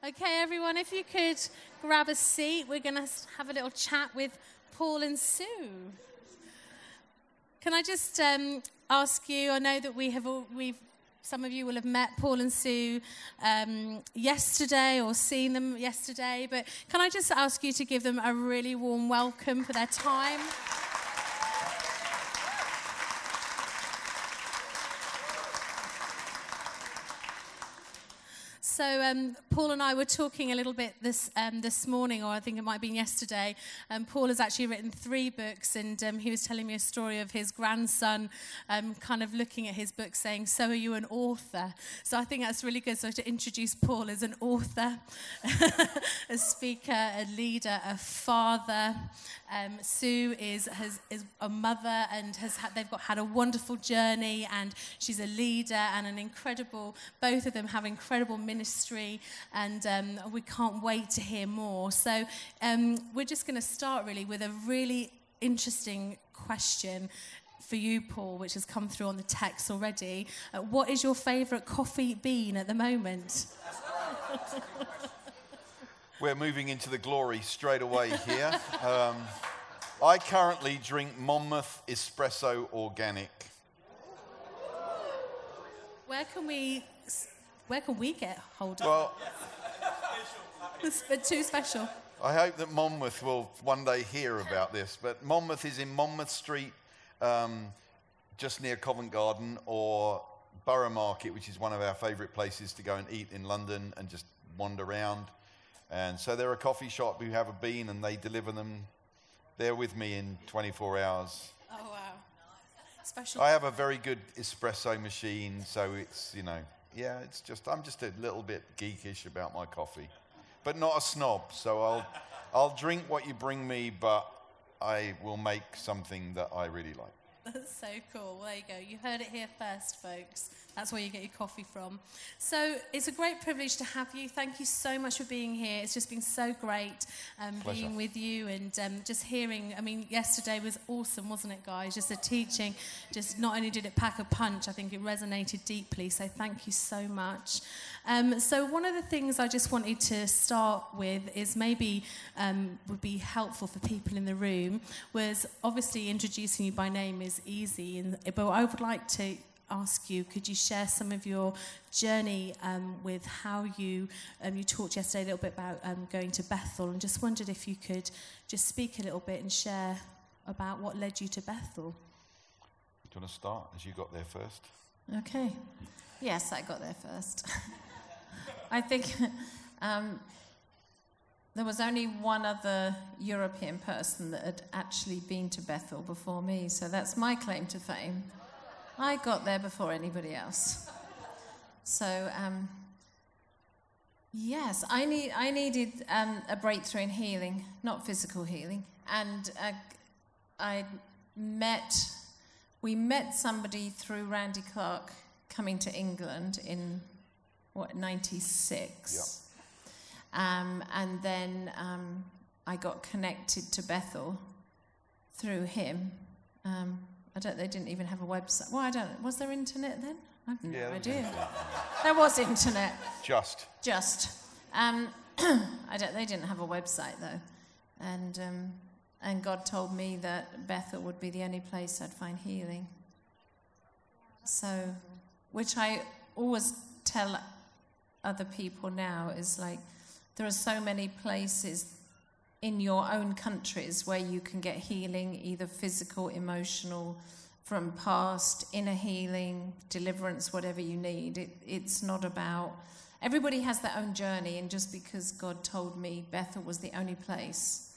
Okay, everyone, if you could grab a seat, we're going to have a little chat with Paul and Sue. Can I just ask you, I know that some of you will have met Paul and Sue yesterday or seen them yesterday, but can I just ask you to give them a really warm welcome for their time? So Paul and I were talking a little bit this morning, or I think it might have been yesterday. Paul has actually written 3 books, and he was telling me a story of his grandson kind of looking at his book saying, "So are you an author?" So I think that's really good. So to introduce Paul as an author, a speaker, a leader, a father. Sue is a mother and they've had a wonderful journey, and she's a leader and an incredible, both of them have incredible ministry, and we can't wait to hear more. So we're just going to start really with a really interesting question for you, Paul, which has come through on the text already. What is your favourite coffee bean at the moment? We're moving into the glory straight away here. I currently drink Monmouth Espresso Organic. Where can we get hold of Well, it? It's too special. I hope that Monmouth will one day hear about this, but Monmouth is in Monmouth Street, just near Covent Garden, or Borough Market, which is one of our favourite places to go and eat in London and just wander around. And so they're a coffee shop who have a bean, and they deliver them. They're with me in 24 hours. Oh, wow. Special. I have a very good espresso machine, so it's, I'm just a little bit geekish about my coffee. But not a snob, so I'll drink what you bring me, but I will make something that I really like. That's so cool. Well, there you go. You heard it here first, folks. That's where you get your coffee from. So it's a great privilege to have you. Thank you so much for being here. It's just been so great being with you and just hearing. I mean, yesterday was awesome, wasn't it, guys? Just the teaching. Just not only did it pack a punch, I think it resonated deeply. So thank you so much. So one of the things I just wanted to start with is maybe would be helpful for people in the room was obviously introducing you by name is easy, but I would like to ask you, could you share some of your journey with how you talked yesterday a little bit about going to Bethel, and just wondered if you could just speak a little bit and share about what led you to Bethel. Do you want to start, as you got there first? Okay. Yes, I got there first. I think there was only one other European person that had actually been to Bethel before me, so that's my claim to fame. I got there before anybody else. So, yes, I needed a breakthrough in healing, not physical healing. And we met somebody through Randy Clark coming to England in, 96? Yep. And then I got connected to Bethel through him. They didn't even have a website. Well, I don't know. Was there internet then? I have no idea. There was internet. Just. They didn't have a website though. And God told me that Bethel would be the only place I'd find healing. So, which I always tell other people now is like, there are so many places in your own countries where you can get healing, either physical, emotional, from past, inner healing, deliverance, whatever you need. It's not about... Everybody has their own journey, and just because God told me Bethel was the only place,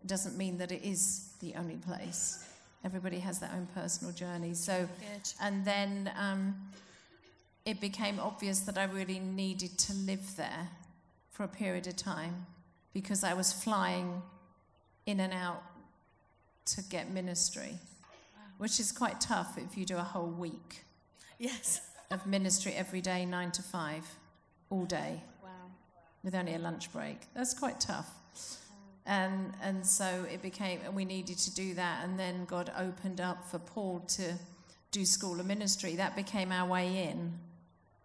doesn't mean that it is the only place. Everybody has their own personal journey. So, good. And then it became obvious that I really needed to live there for a period of time, because I was flying in and out to get ministry, which is quite tough if you do a whole week. Yes. Of ministry every day, 9 to 5, all day. Wow. With only a lunch break. That's quite tough. And so it became, and we needed to do that, and then God opened up for Paul to do school of ministry. That became our way in.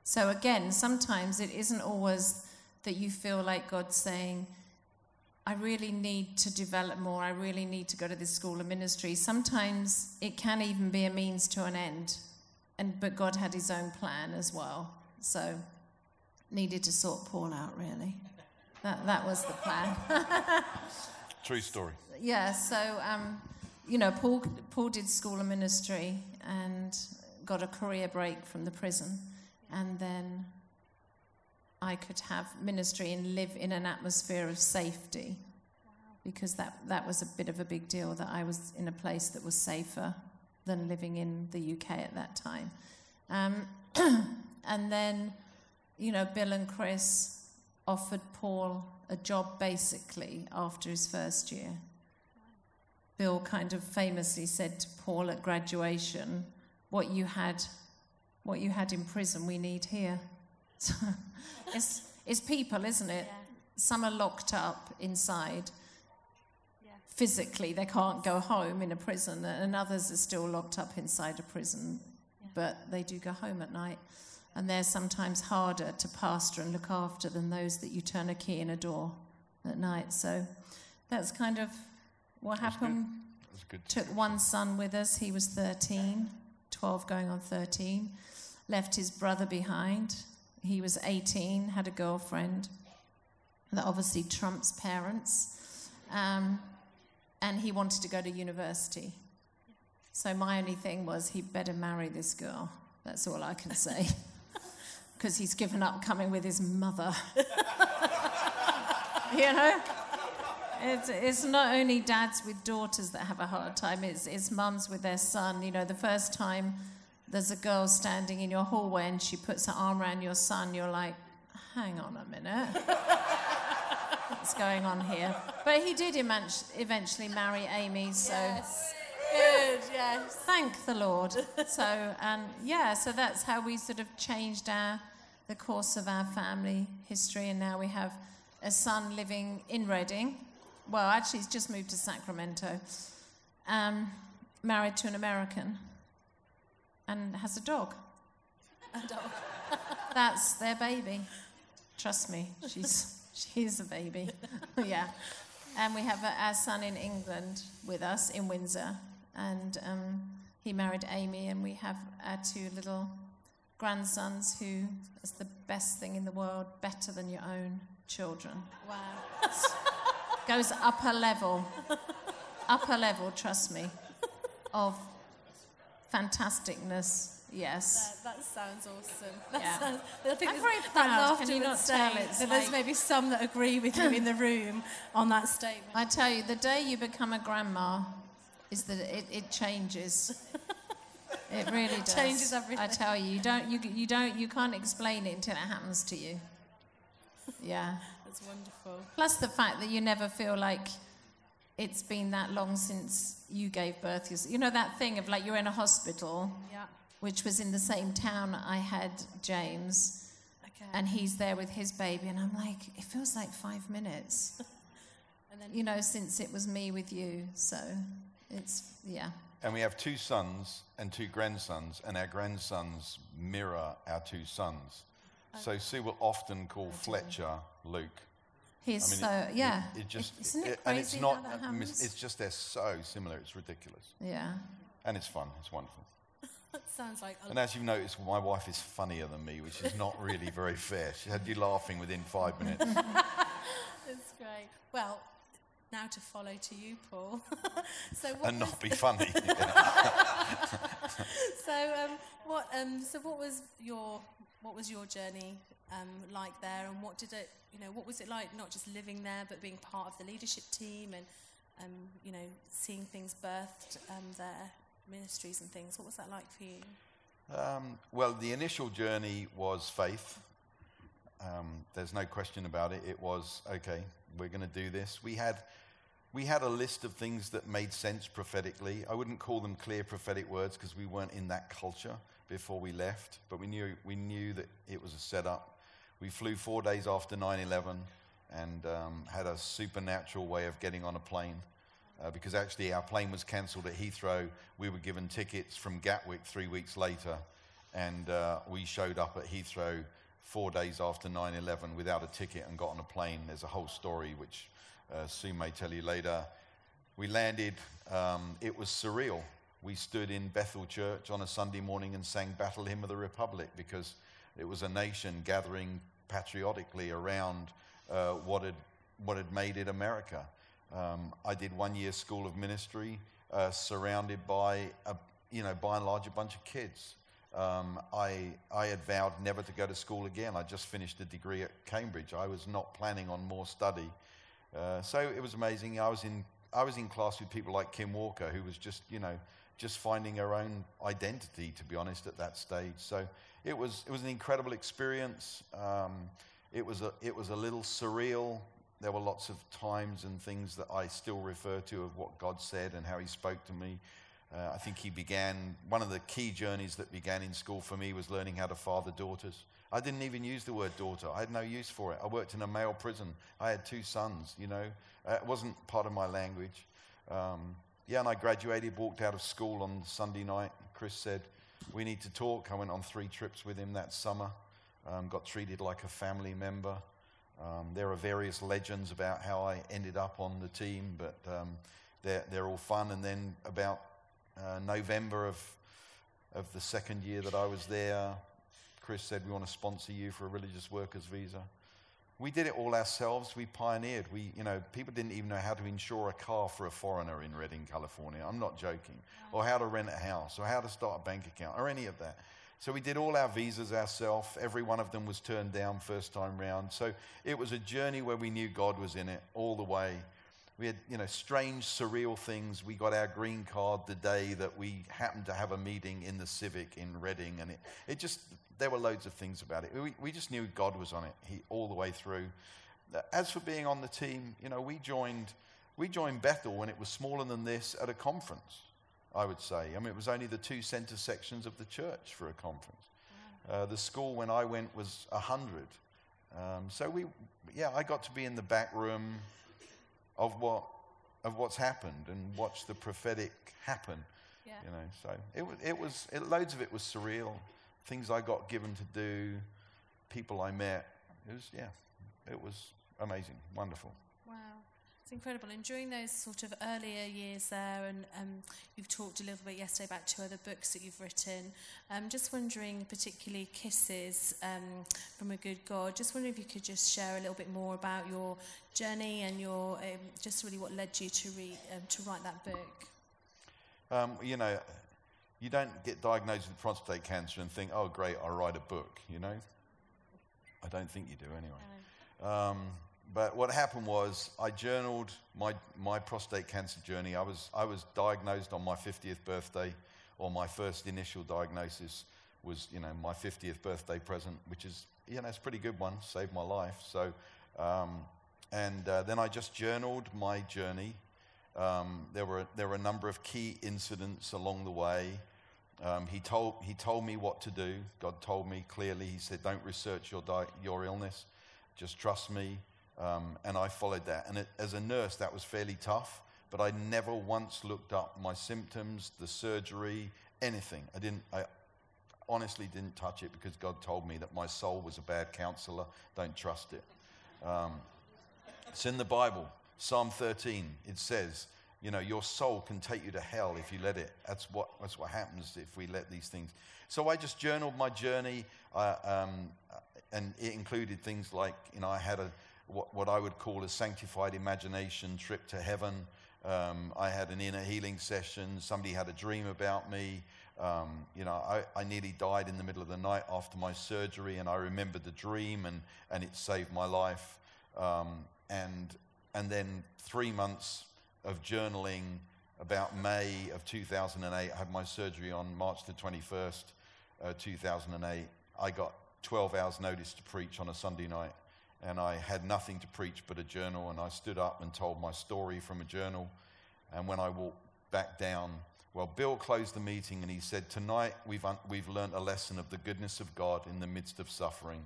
So again, sometimes it isn't always that you feel like God's saying, I really need to develop more, I really need to go to this school of ministry. Sometimes it can even be a means to an end, but God had his own plan as well. So needed to sort Paul out, really. That was the plan. True story. Yeah, so, Paul did school of ministry and got a career break from the prison. And then I could have ministry and live in an atmosphere of safety. Wow. Because that was a bit of a big deal, that I was in a place that was safer than living in the UK at that time. And then, Bill and Chris offered Paul a job basically after his first year. Bill kind of famously said to Paul at graduation, what you had in prison, we need here. So it's people, isn't it? Yeah. Some are locked up inside. Yeah. Physically, they can't go home in a prison, and others are still locked up inside a prison, but they do go home at night. And they're sometimes harder to pastor and look after than those that you turn a key in a door at night. So that's kind of what happened. That's good. Took one son with us. He was 13, 12 going on 13. Left his brother behind. He was 18, had a girlfriend that obviously trumps parents. And he wanted to go to university. So my only thing was he'd better marry this girl. That's all I can say. Because he's given up coming with his mother. It's not only dads with daughters that have a hard time, it's mums with their son. The first time there's a girl standing in your hallway and she puts her arm around your son, you're like, hang on a minute. What's going on here? But he did eventually marry Amy, so... Yes. Good, yes. Thank the Lord. So that's how we sort of changed the course of our family history, and now we have a son living in Reading. Well, actually, he's just moved to Sacramento, married to an American, and has a dog. A dog. That's their baby. Trust me, she's a baby. Yeah. And we have our son in England with us, in Windsor, and he married Amy, and we have our two little grandsons who is the best thing in the world, better than your own children. Wow. Goes upper level, trust me, of fantasticness. Yes. That sounds awesome. I think I'm very proud. Can you not tell? There's maybe some that agree with you in the room on that statement. I tell you, the day you become a grandma is that it changes. It really does. Changes everything. I tell you, you can't explain it until it happens to you. Yeah. That's wonderful. Plus the fact that you never feel like it's been that long since you gave birth. That thing of like you're in a hospital. Yeah. Which was in the same town I had James, and he's there with his baby, and I'm like, it feels like 5 minutes, and then, since it was me with you, so it's, yeah. And we have 2 sons and 2 grandsons, and our grandsons mirror our 2 sons. So Sue will often call Fletcher Luke. He's It just, isn't it crazy and it's not, how that happens? it's just they're so similar, it's ridiculous. Yeah. And it's fun, it's wonderful. That sounds like... And as you've noticed, my wife is funnier than me, which is not really very fair. She had you laughing within 5 minutes. That's great. Well, now to follow to you, Paul. And not be funny. What was your journey like there, and what was it like not just living there but being part of the leadership team and seeing things birthed there? Ministries and things. What was that like for you? Well, the initial journey was faith. There's no question about it. It was, okay, we're going to do this. We had a list of things that made sense prophetically. I wouldn't call them clear prophetic words because we weren't in that culture before we left, but we knew that it was a setup. We flew 4 days after 9/11 and had a supernatural way of getting on a plane. Because actually our plane was cancelled at Heathrow. We were given tickets from Gatwick 3 weeks later, and we showed up at Heathrow 4 days after 9/11 without a ticket and got on a plane. There's a whole story which Sue may tell you later. We landed, it was surreal. We stood in Bethel Church on a Sunday morning and sang Battle Hymn of the Republic, because it was a nation gathering patriotically around what had made it America. I did 1 year school of ministry, surrounded by by and large a bunch of kids. I had vowed never to go to school again. I just finished a degree at Cambridge. I was not planning on more study. So it was amazing. I was in class with people like Kim Walker, who was just finding her own identity, to be honest, at that stage. So it was an incredible experience. It was a little surreal. There were lots of times and things that I still refer to of what God said and how he spoke to me. I think one of the key journeys that began in school for me was learning how to father daughters. I didn't even use the word daughter. I had no use for it. I worked in a male prison. I had 2 sons, It wasn't part of my language. And I graduated, walked out of school on Sunday night. Chris said, we need to talk. I went on 3 trips with him that summer. Got treated like a family member. There are various legends about how I ended up on the team, but they're all fun. And then about November of the second year that I was there, Chris said, we want to sponsor you for a religious workers visa. We did it all ourselves. We pioneered. People didn't even know how to insure a car for a foreigner in Redding, California. I'm not joking. Or how to rent a house, or how to start a bank account, or any of that. So we did all our visas ourselves. Every one of them was turned down first time round. So it was a journey where we knew God was in it all the way. We had, strange, surreal things. We got our green card the day that we happened to have a meeting in the Civic in Reading, and there were loads of things about it. We just knew God was on it all the way through. As for being on the team, we joined Bethel when it was smaller than this at a conference, I would say. It was only the 2 center sections of the church for a conference. Wow. The school when I went was 100. I got to be in the back room of what's happened and watch the prophetic happen. Yeah. So loads of it was surreal. Things I got given to do, people I met. It was amazing, wonderful. Wow, it's incredible. And during those sort of earlier years there, and you've talked a little bit yesterday about 2 other books that you've written. Just wondering, particularly Kisses from a Good God, just wondering if you could just share a little bit more about your journey and your just really what led you to write that book. You don't get diagnosed with prostate cancer and think, oh, great, I'll write a book, I don't think you do anyway. No. But what happened was I journaled my prostate cancer journey. I was diagnosed on my 50th birthday, or my first initial diagnosis was, my 50th birthday present, which is, it's a pretty good one, saved my life. So, then I just journaled my journey. There were a number of key incidents along the way. He told me what to do. God told me clearly. He said, don't research your illness. Just trust me. And I followed that. And as a nurse, that was fairly tough. But I never once looked up my symptoms, the surgery, anything. I honestly didn't touch it, because God told me that my soul was a bad counselor. Don't trust it. It's in the Bible. Psalm 13, it says, your soul can take you to hell if you let it. That's what happens if we let these things. So I just journaled my journey, and it included things like, I had what I would call a sanctified imagination trip to heaven. I had an inner healing session. Somebody had a dream about me. I nearly died in the middle of the night after my surgery, and I remembered the dream, and it saved my life. And then 3 months of journaling. About May of 2008, I had my surgery on March the 21st, 2008. I got 12 hours notice to preach on a Sunday night, and I had nothing to preach but a journal, and I stood up and told my story from a journal. And when I walked back down, Bill closed the meeting and he said, tonight we've learned a lesson of the goodness of God in the midst of suffering.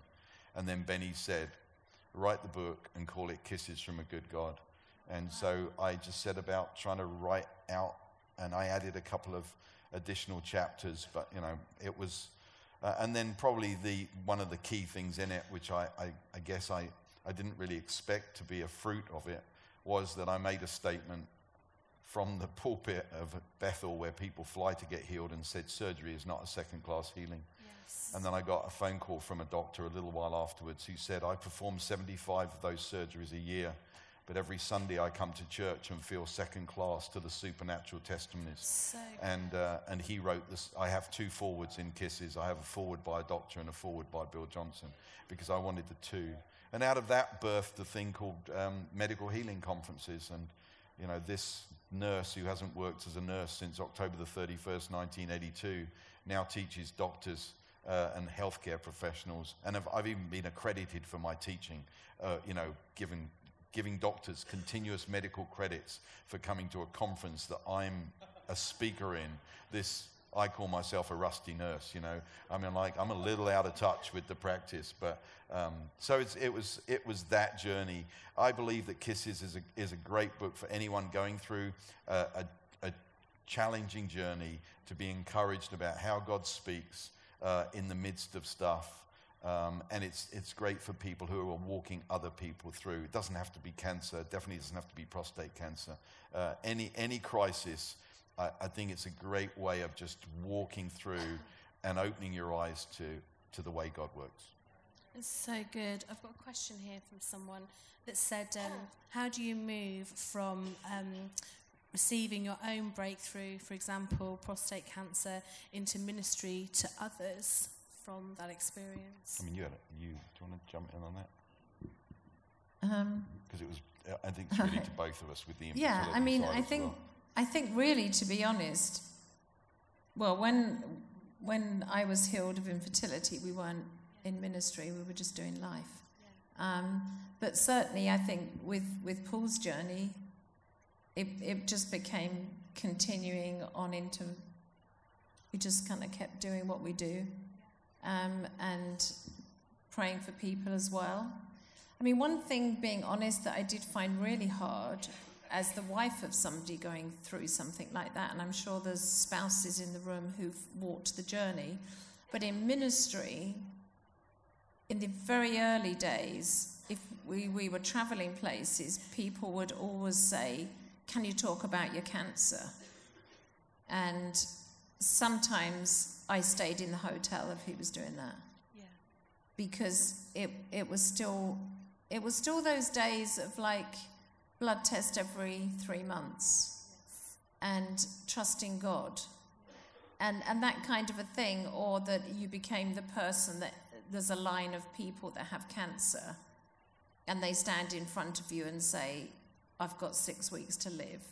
And then Benny said, write the book and call it Kisses from a Good God. And so I just set about trying to write out, and I added a couple of additional chapters, but it was And then probably one of the key things in it, which I guess I didn't really expect to be a fruit of it, was that I made a statement from the pulpit of Bethel where people fly to get healed and said surgery is not a second-class healing. Yes. And then I got a phone call from a doctor a little while afterwards who said, I perform 75 of those surgeries a year, but every Sunday I come to church and feel second class to the supernatural testimonies. So And he wrote this. I have 2 forwards in Kisses. I have a forward by a doctor and a forward by Bill Johnson, because I wanted the 2. And out of that birthed a thing called medical healing conferences. And you know, this nurse who hasn't worked as a nurse since October the 31st, 1982, now teaches doctors and healthcare professionals. And I've even been accredited for my teaching, giving doctors continuous medical credits for coming to a conference that I'm a speaker in. I call myself a rusty nurse, you know. I mean, like, I'm a little out of touch with the practice, but so it was that journey. I believe that Kisses is a great book for anyone going through a challenging journey, to be encouraged about how God speaks in the midst of stuff. And it's great for people who are walking other people through. It doesn't have to be cancer. It definitely doesn't have to be prostate cancer. Any crisis, I think it's a great way of just walking through and opening your eyes to the way God works. it's so good. I've got a question here from someone that said, how do you move from receiving your own breakthrough, for example, prostate cancer, into ministry to others from that experience? I mean, do you want to jump in on that? Because it was, I think it's really to both of us with the infertility yeah, I mean, side as well. I think really, to be honest, well, when I was healed of infertility, we weren't in ministry, we were just doing life. But certainly, I think with Paul's journey, it just became continuing on into, we just kind of kept doing what we do, and praying for people as well. I mean, one thing, being honest, that I did find really hard as the wife of somebody going through something like that, and I'm sure there's spouses in the room who've walked the journey, but in ministry, in the very early days, if we were traveling places, people would always say, can you talk about your cancer? And sometimes I stayed in the hotel if he was doing that. Yeah. Because it was still those days of like blood test every 3 months, Yes. and trusting God, and that kind of a thing, or that you became the person that there's a line of people that have cancer and they stand in front of you and say, I've got 6 weeks to live.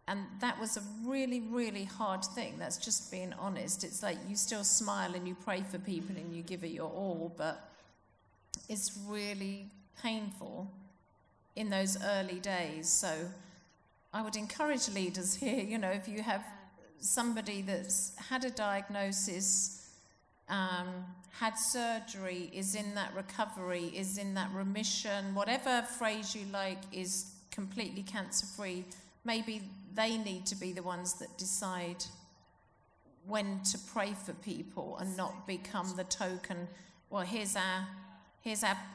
And that was a really, really hard thing. That's just being honest. It's like you still smile and you pray for people and you give it your all, but it's really painful in those early days. So I would encourage leaders here, you know, if you have somebody that's had a diagnosis, had surgery, is in that recovery, is in that remission, whatever phrase you like, is completely cancer-free, maybe they need to be the ones that decide when to pray for people and not become the token, well, here's our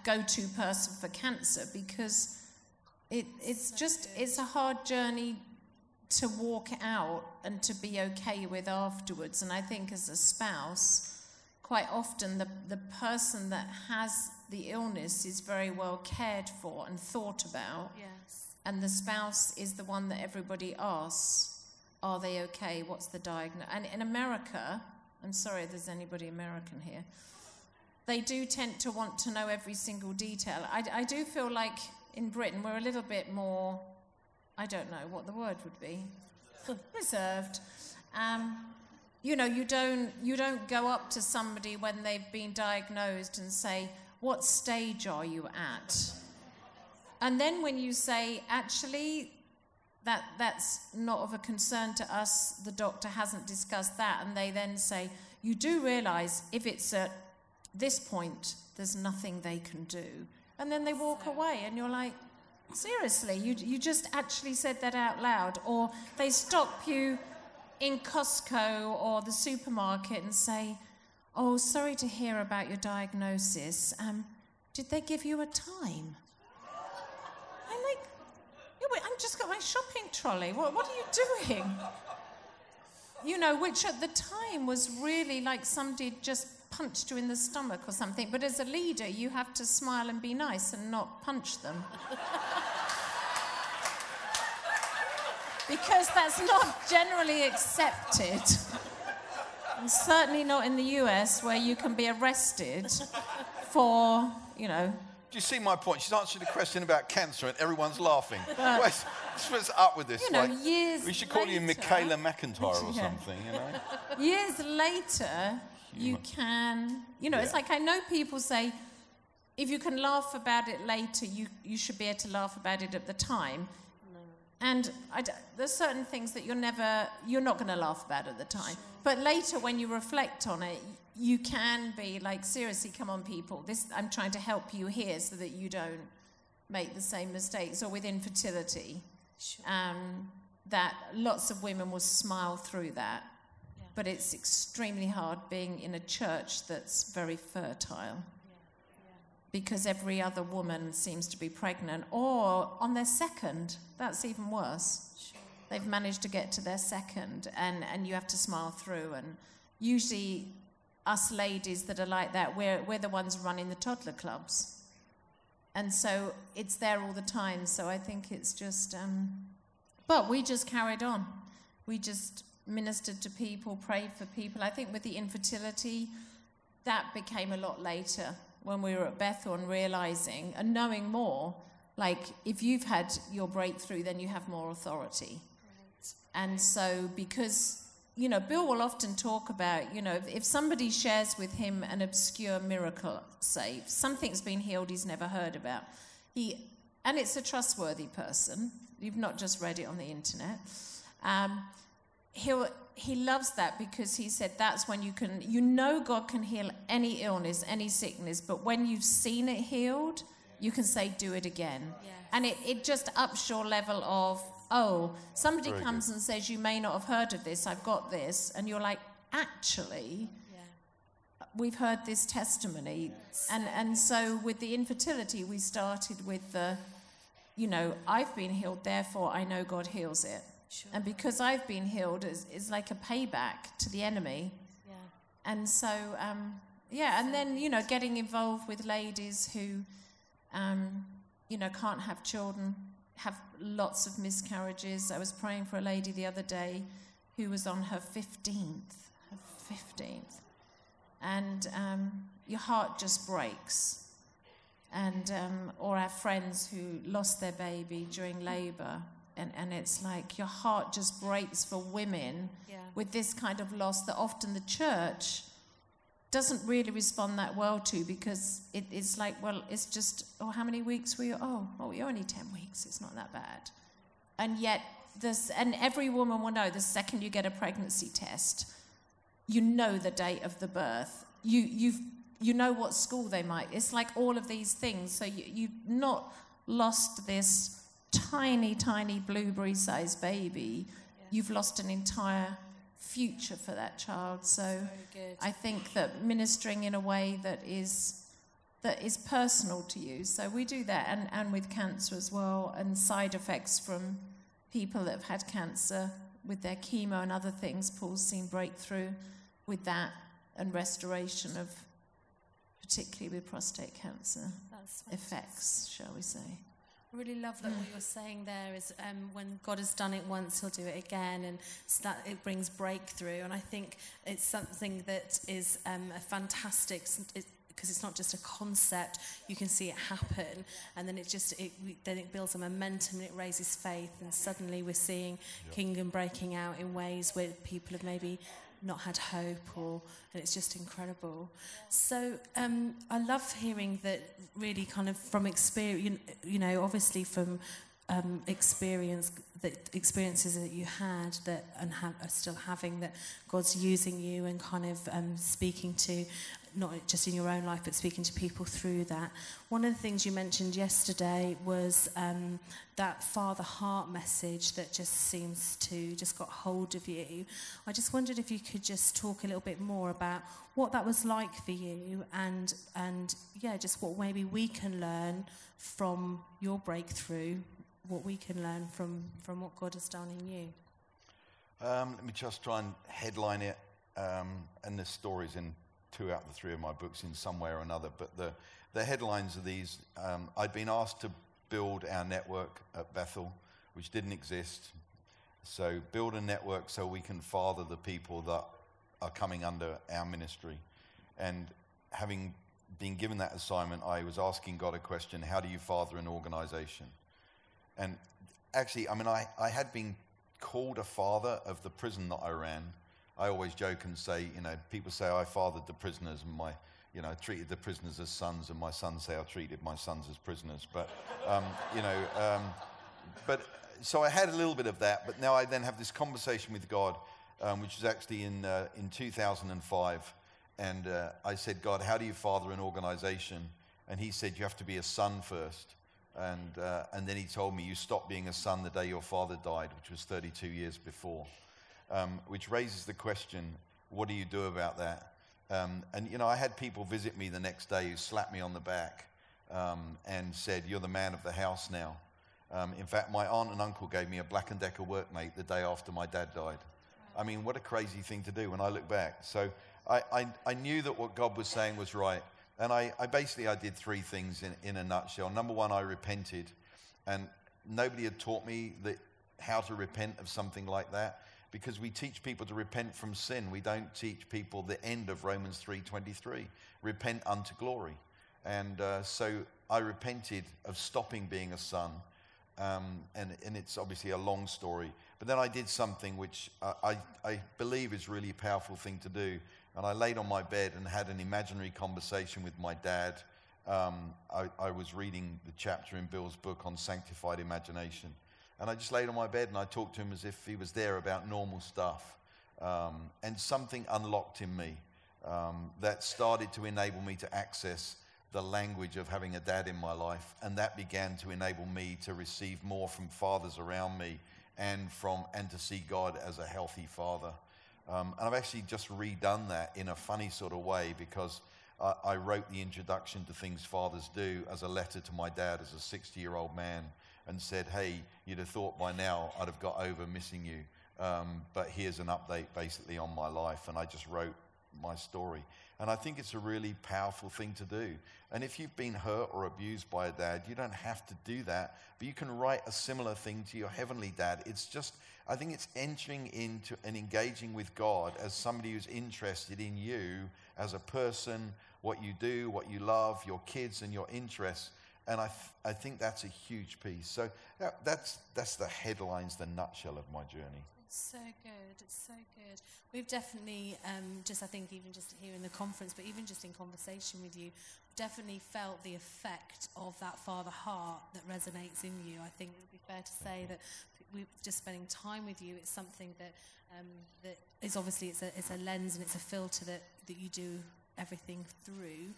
go-to person for cancer, because it's a hard journey to walk out and to be okay with afterwards. And I think as a spouse, quite often the person that has the illness is very well cared for and thought about. Yes. And the spouse is the one that everybody asks, are they okay? What's the diagnosis? And in America, I'm sorry if there's anybody American here, they do tend to want to know every single detail. I do feel like in Britain we're a little bit more, I don't know what the word would be, reserved. You know, you don't go up to somebody when they've been diagnosed and say, what stage are you at? And then when you say, actually, that's not of a concern to us, the doctor hasn't discussed that, and they then say, you do realise if it's at this point, there's nothing they can do. And then they walk away, and you're like, seriously, you just actually said that out loud. Or they stop you in Costco or the supermarket and say, "Oh, sorry to hear about your diagnosis. Did they give you a time?" I'm like, "Yeah, wait, I've just got my shopping trolley. What are you doing?" You know, which at the time was really like somebody just punched you in the stomach or something. But as a leader, you have to smile and be nice and not punch them. Because that's not generally accepted. And certainly not in the US, where you can be arrested for, you know... Do you see my point? She's answered a question about cancer and everyone's laughing. What's up with this? You know, years we should call you Michaela McIntyre or something, you know? Years later, you can... You know, it's like I know people say, if you can laugh about it later, you should be able to laugh about it at the time. And there's certain things that you're not going to laugh about at the time. Sure. But later, when you reflect on it, you can be like, seriously, come on, people. I'm trying to help you here so that you don't make the same mistakes. Or with infertility, sure. That lots of women will smile through that. Yeah. But it's extremely hard being in a church that's very fertile. Because every other woman seems to be pregnant, or on their second. That's even worse. Sure. They've managed to get to their second, and you have to smile through. And usually, us ladies that are like that, we're the ones running the toddler clubs. And so it's there all the time. So I think it's just... but we just carried on. We just ministered to people, prayed for people. I think with the infertility, that became a lot later. When we were at Bethel and realizing and knowing more, like if you've had your breakthrough, then you have more authority. Right. And so because, you know, Bill will often talk about, you know, if somebody shares with him an obscure miracle, say, something's been healed he's never heard about, and it's a trustworthy person, you've not just read it on the internet, he loves that because he said that's when you know God can heal any illness, any sickness, but when you've seen it healed, you can say, do it again. Yes. And it just ups your level of, somebody Very comes good. And says, you may not have heard of this, I've got this. And you're like, actually, we've heard this testimony. Yes. And so with the infertility, we started with the, you know, I've been healed, therefore I know God heals it. Sure. And because I've been healed, is like a payback to the enemy. Yeah. And so, and then, you know, getting involved with ladies who, you know, can't have children, have lots of miscarriages. I was praying for a lady the other day who was on her 15th. And your heart just breaks. And, or our friends who lost their baby during labour. And it's like your heart just breaks for women with this kind of loss that often the church doesn't really respond that well to, because it's like, well, it's just, how many weeks were you? You're only 10 weeks. It's not that bad. And yet, and every woman will know the second you get a pregnancy test, you know the date of the birth. You know what school they might. It's like all of these things. So you've not lost this tiny, tiny blueberry-sized baby. You've lost an entire future for that child. So I think that ministering in a way that is personal to you. So we do that, and with cancer as well, and side effects from people that have had cancer with their chemo and other things. Paul's seen breakthrough with that and restoration of, particularly with prostate cancer effects, shall we say. I really love that what you're saying there is when God has done it once, he'll do it again, and so that it brings breakthrough. And I think it's something that is a fantastic, because it's not just a concept, you can see it happen, and then then it builds a momentum and it raises faith, and suddenly we're seeing kingdom breaking out in ways where people have maybe not had hope, and it's just incredible. So I love hearing that, really kind of from experience, you know, obviously from experiences that you had that and are still having, that God's using you and kind of speaking to not just in your own life, but speaking to people through that. One of the things you mentioned yesterday was that Father Heart message that just seems to just got hold of you. I just wondered if you could just talk a little bit more about what that was like for you, and yeah, just what maybe we can learn from your breakthrough, what we can learn from what God has done in you. Let me just try and headline it. And there's stories in 2 out of the 3 of my books in some way or another. But the headlines are these. I'd been asked to build our network at Bethel, which didn't exist. So build a network so we can father the people that are coming under our ministry. And having been given that assignment, I was asking God a question: how do you father an organization? And actually, I mean, I had been called a father of the prison that I ran. I always joke and say, people say I fathered the prisoners, and I treated the prisoners as sons, and my sons say I treated my sons as prisoners. But, so I had a little bit of that, but now I then have this conversation with God, which was actually in 2005. And I said, God, how do you father an organization? And he said, you have to be a son first. And then he told me, you stopped being a son the day your father died, which was 32 years before. Which raises the question, what do you do about that? And I had people visit me the next day who slapped me on the back and said, you're the man of the house now. In fact, my aunt and uncle gave me a Black & Decker workmate the day after my dad died. I mean, what a crazy thing to do when I look back. So I knew that what God was saying was right. And I did 3 things in a nutshell. Number 1, I repented. And nobody had taught me how to repent of something like that, because we teach people to repent from sin. We don't teach people the end of Romans 3:23, repent unto glory. And so I repented of stopping being a son. And it's obviously a long story. But then I did something which I believe is really a powerful thing to do. And I laid on my bed and had an imaginary conversation with my dad. I was reading the chapter in Bill's book on sanctified imagination. And I just laid on my bed and I talked to him as if he was there about normal stuff. And something unlocked in me that started to enable me to access the language of having a dad in my life. And that began to enable me to receive more from fathers around me and to see God as a healthy father. And I've actually just redone that in a funny sort of way, because I wrote the introduction to Things Fathers Do as a letter to my dad as a 60-year-old man, and said, hey, you'd have thought by now I'd have got over missing you, but here's an update basically on my life. And I just wrote my story. And I think it's a really powerful thing to do. And if you've been hurt or abused by a dad, you don't have to do that, but you can write a similar thing to your heavenly dad. It's just, I think it's entering into and engaging with God as somebody who's interested in you as a person, what you do, what you love, your kids and your interests. And I think that's a huge piece. So that's the headlines, the nutshell of my journey. It's so good. It's so good. We've definitely, I think even just here in the conference, but even just in conversation with you, definitely felt the effect of that Father Heart that resonates in you. I think it would be fair to say that we're just spending time with you. It's something that is obviously, it's a lens and it's a filter that you do everything through.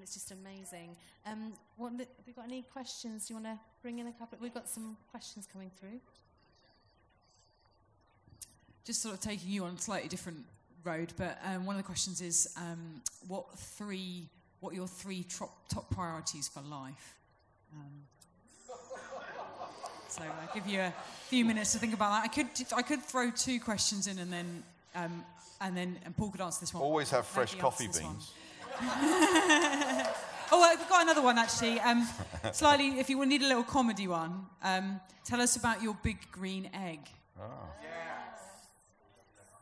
It's just amazing. Have we got any questions? Do you want to bring in a couple? We've got some questions coming through. Just sort of taking you on a slightly different road, but one of the questions is what are your 3 top priorities for life? So I'll give you a few minutes to think about that. I could throw 2 questions in and then Paul could answer this one. Always have fresh coffee beans. We've got another one actually. Slightly, if you need a little comedy one, tell us about your big green egg. Oh.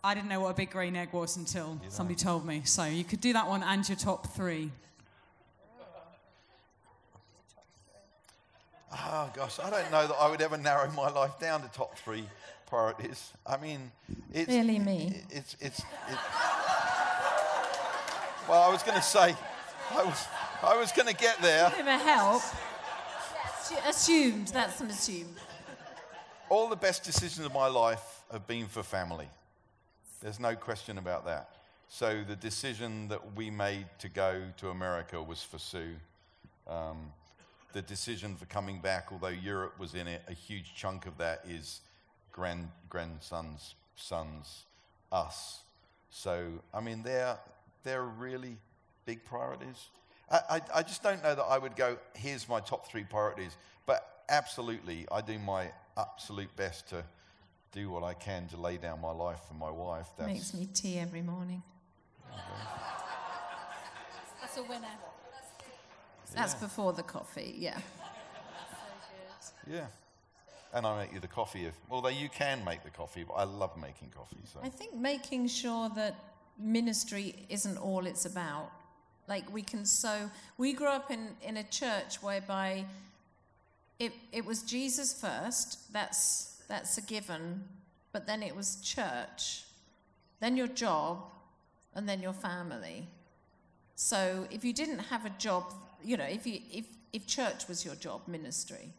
I didn't know what a big green egg was until somebody told me. So you could do that one and your top 3. Oh, gosh, I don't know that I would ever narrow my life down to top 3 priorities. I mean, it's... Really me? Well, I was going to say, I was going to get there. Give him a help. Assumed, that's an assumed. All the best decisions of my life have been for family. There's no question about that. So the decision that we made to go to America was for Sue. The decision for coming back, although Europe was in it, a huge chunk of that is grandsons, sons, us. So, I mean, they're really big priorities. I just don't know that I would go, here's my top 3 priorities. But absolutely, I do my absolute best to do what I can to lay down my life for my wife. That makes me tea every morning. That's a winner. That's before the coffee, yeah. So good. Yeah. And I make you the coffee. Although you can make the coffee, but I love making coffee. So I think making sure that ministry isn't all it's about. Like we grew up in a church whereby it was Jesus first, that's a given, but then it was church, then your job, and then your family. So if you didn't have a job, if church was your job, ministry.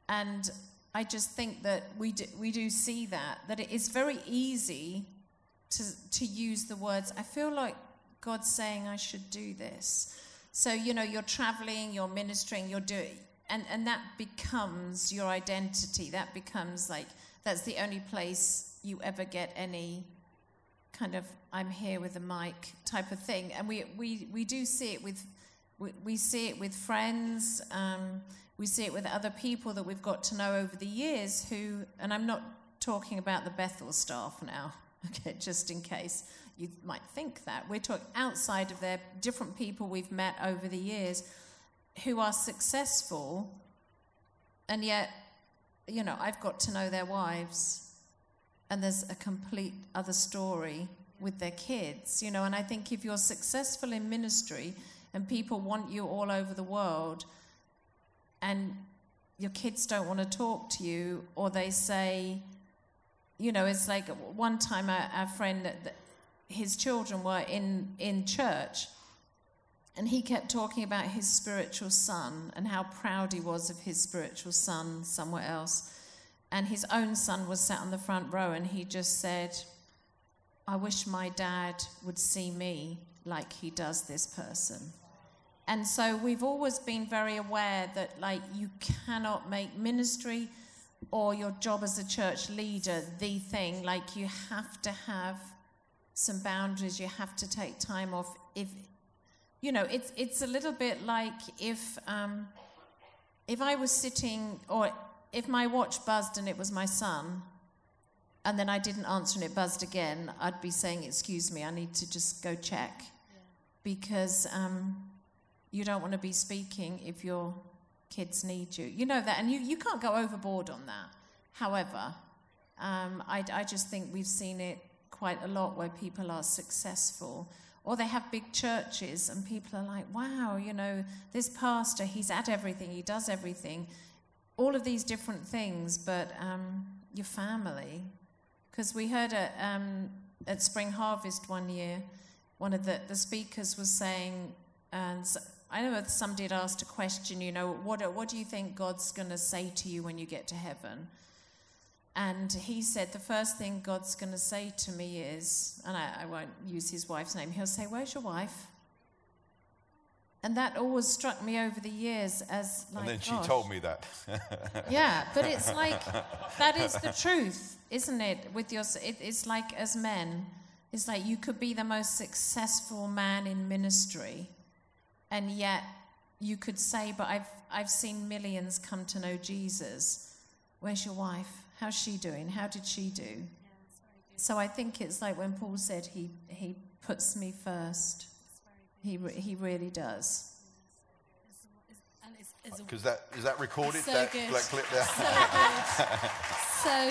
And I just think that we do see that it is very easy to use the words, I feel like God's saying I should do this. So, you're traveling, you're ministering, you're doing, and that becomes your identity. That becomes that's the only place you ever get any kind of I'm here with a mic type of thing. And we do see it we see it with friends, we see it with other people that we've got to know over the years who, and I'm not talking about the Bethel staff now, okay, just in case you might think that. We're talking outside of there, different people we've met over the years who are successful, and yet, I've got to know their wives, and there's a complete other story with their kids, and I think if you're successful in ministry and people want you all over the world, and your kids don't want to talk to you, or they say, it's like one time our friend, his children were in church, and he kept talking about his spiritual son and how proud he was of his spiritual son somewhere else. And his own son was sat on the front row, and he just said, I wish my dad would see me like he does this person. And so we've always been very aware that, you cannot make ministry or your job as a church leader the thing. You have to have some boundaries. You have to take time off. It's a little bit like if I was sitting, or if my watch buzzed and it was my son, and then I didn't answer and it buzzed again, I'd be saying, excuse me, I need to just go check. Yeah. Because you don't want to be speaking if your kids need you. You know that, and you can't go overboard on that. However, I just think we've seen it quite a lot where people are successful, or they have big churches and people are like, wow, this pastor, he's at everything, he does everything, all of these different things, but your family. Because we heard at Spring Harvest one year, one of the speakers was saying, and I know somebody had asked a question, what do you think God's going to say to you when you get to heaven? And he said, the first thing God's going to say to me is, and I won't use his wife's name, he'll say, where's your wife? And that always struck me over the years as and then she told me that. Yeah, but it's that is the truth, isn't it? It's like as men, it's like you could be the most successful man in ministry, and yet you could say, but I've seen millions come to know Jesus. Where's your wife? How's she doing? How did she do? Yeah, so I think it's like when Paul said he puts me first. He really does. Because is that recorded? So that good. Clip there? So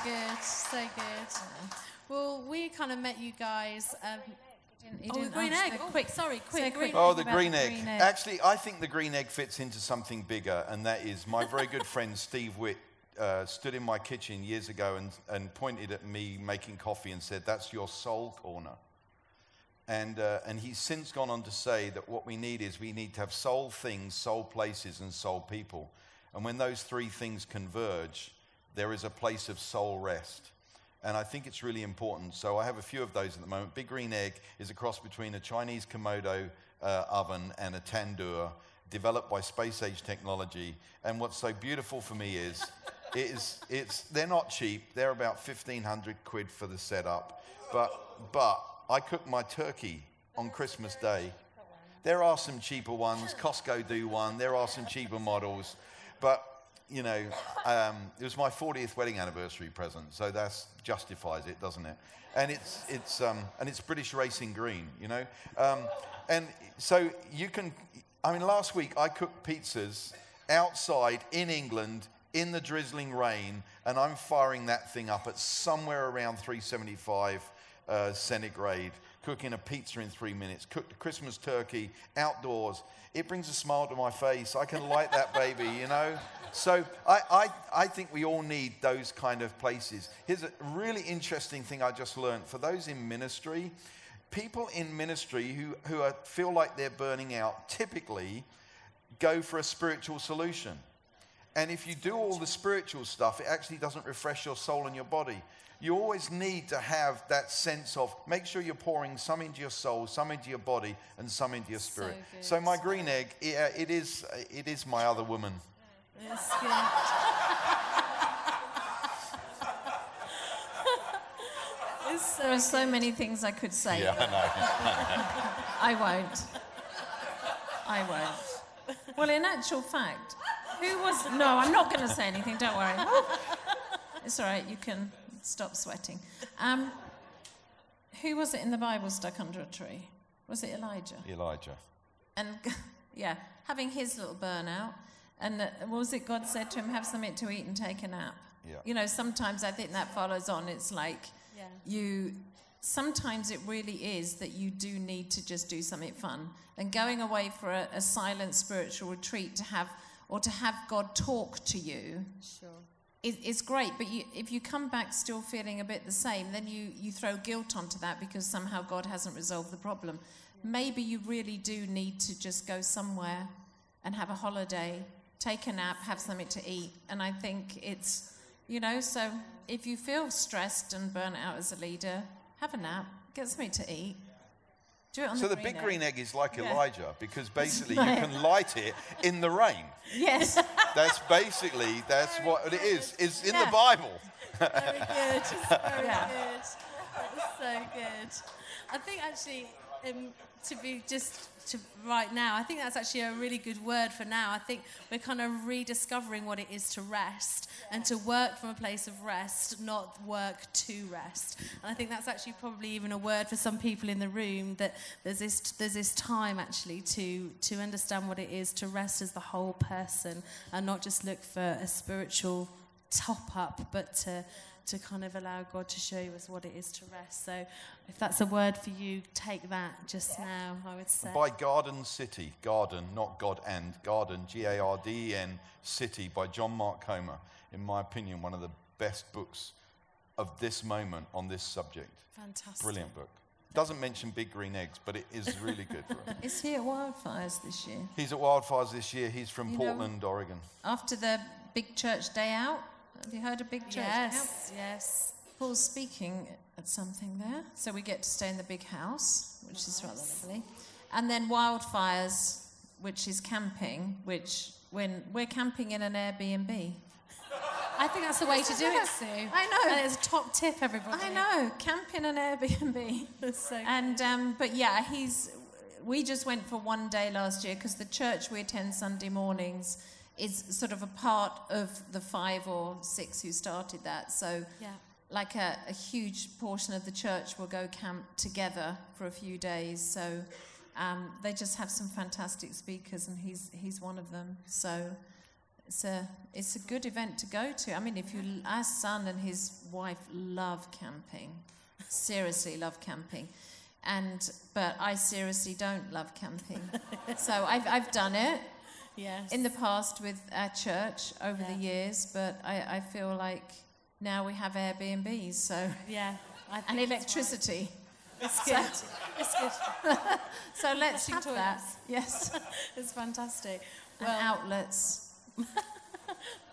good. So good. Yeah. Well, we kind of met you guys. The green egg. Quick. The green egg. Actually, I think the green egg fits into something bigger, and that is my very good friend Steve Witt stood in my kitchen years ago and pointed at me making coffee and said, "That's your soul corner." And he's since gone on to say that what we need to have soul things, soul places, and soul people. And when those three things converge, there is a place of soul rest. And I think it's really important. So I have a few of those at the moment. Big Green Egg is a cross between a Chinese Komodo oven and a tandoor, developed by space age technology. And what's so beautiful for me is they're not cheap. They're about 1,500 quid for the setup. But I cook my turkey on Christmas Day. There are some cheaper ones. Costco do one. There are some cheaper models. But, you know, it was my 40th wedding anniversary present, so that justifies it, doesn't it? And it's British Racing Green, you know. And so you can, I mean, last week I cooked pizzas outside in England in the drizzling rain, and I'm firing that thing up at somewhere around 375 centigrade, cooking a pizza in 3 minutes, cooked a Christmas turkey outdoors. It brings a smile to my face. I can light that baby, you know. So I think we all need those kind of places. Here's a really interesting thing I just learned. For those in ministry, people in ministry who feel like they're burning out typically go for a spiritual solution. And if you do all the spiritual stuff, it actually doesn't refresh your soul and your body. You always need to have that sense of, make sure you're pouring some into your soul, some into your body, and some into your spirit. So my green egg, it is my other woman. It's good. There are so many things I could say. Yeah, I know. I won't. Well, in actual fact, no, I'm not going to say anything, don't worry. It's all right, you can stop sweating. Who was it in the Bible stuck under a tree? Was it Elijah? Elijah. And, yeah, having his little burnout. And what was it God said to him? Have something to eat and take a nap. Yeah. You know, sometimes I think that follows on. It's like sometimes it really is that you do need to just do something fun. And going away for a silent spiritual retreat to have God talk to you is great. But if you come back still feeling a bit the same, then you throw guilt onto that because somehow God hasn't resolved the problem. Maybe you really do need to just go somewhere and have a holiday, take a nap, have something to eat. And I think it's, you know, so if you feel stressed and burnt out as a leader, have a nap, get something to eat. Do it on the big green egg is like Elijah, because basically you can light it in the rain. Yes. That's what it is. It's in the Bible. Very good. Very good. That's so good. I think actually, right now, I think that's actually a really good word for now. I think we're kind of rediscovering what it is to rest and to work from a place of rest, not work to rest. And I think that's actually probably even a word for some people in the room, that there's this time actually to understand what it is to rest as the whole person and not just look for a spiritual top up, but to kind of allow God to show you as what it is to rest. So if that's a word for you, take that just now, I would say. By Garden City, Garden, not God and, Garden, Garden City, by John Mark Comer. In my opinion, one of the best books of this moment on this subject. Fantastic. Brilliant book. Doesn't mention big green eggs, but it is really good for him. Is he at Wildfires this year? He's at Wildfires this year. He's from Portland, Oregon. After the big church day out, have you heard of Big Church? Yes. Paul's speaking at something there, so we get to stay in the big house, which is rather lovely. And then Wildfires, which is camping, when we're camping in an Airbnb. I think that's the way to do it, Sue. I know. And it's a top tip, everybody. I know. Camp in an Airbnb. That's so and but yeah, we just went for one day last year because the church we attend Sunday mornings is sort of a part of the 5 or 6 who started that. So like a huge portion of the church will go camp together for a few days. So they just have some fantastic speakers, and he's one of them. So it's a good event to go to. I mean, our son and his wife love camping, seriously love camping. But I seriously don't love camping. So I've done it. Yes. In the past with our church over the years, but I feel like now we have Airbnbs, so and electricity. It's good. It's good. So let's have that. Yes. It's fantastic. And outlets.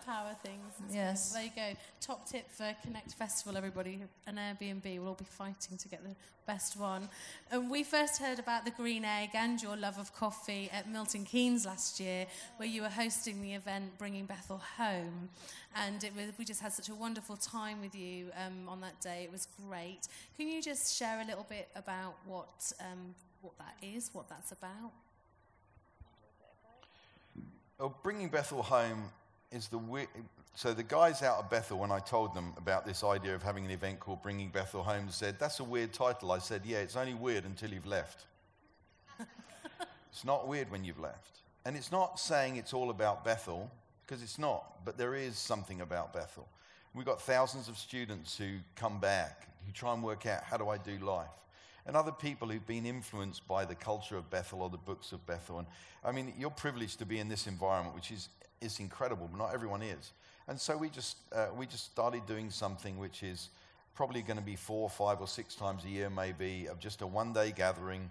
power things. Yes. There you go. Top tip for Connect Festival, everybody. An Airbnb. We'll all be fighting to get the best one. And we first heard about the Green Egg and your love of coffee at Milton Keynes last year, where you were hosting the event Bringing Bethel Home. And we just had such a wonderful time with you on that day. It was great. Can you just share a little bit about what that is, what that's about? Well, Bringing Bethel Home is so the guys out of Bethel, when I told them about this idea of having an event called Bringing Bethel Home, said, that's a weird title. I said, yeah, it's only weird until you've left. It's not weird when you've left. And it's not saying it's all about Bethel, because it's not, but there is something about Bethel. We've got thousands of students who come back, who try and work out, how do I do life? And other people who've been influenced by the culture of Bethel or the books of Bethel. And I mean, you're privileged to be in this environment, which is incredible, but not everyone is. And so we just started doing something which is probably going to be 4, 5, or 6 times a year, maybe, of just a one-day gathering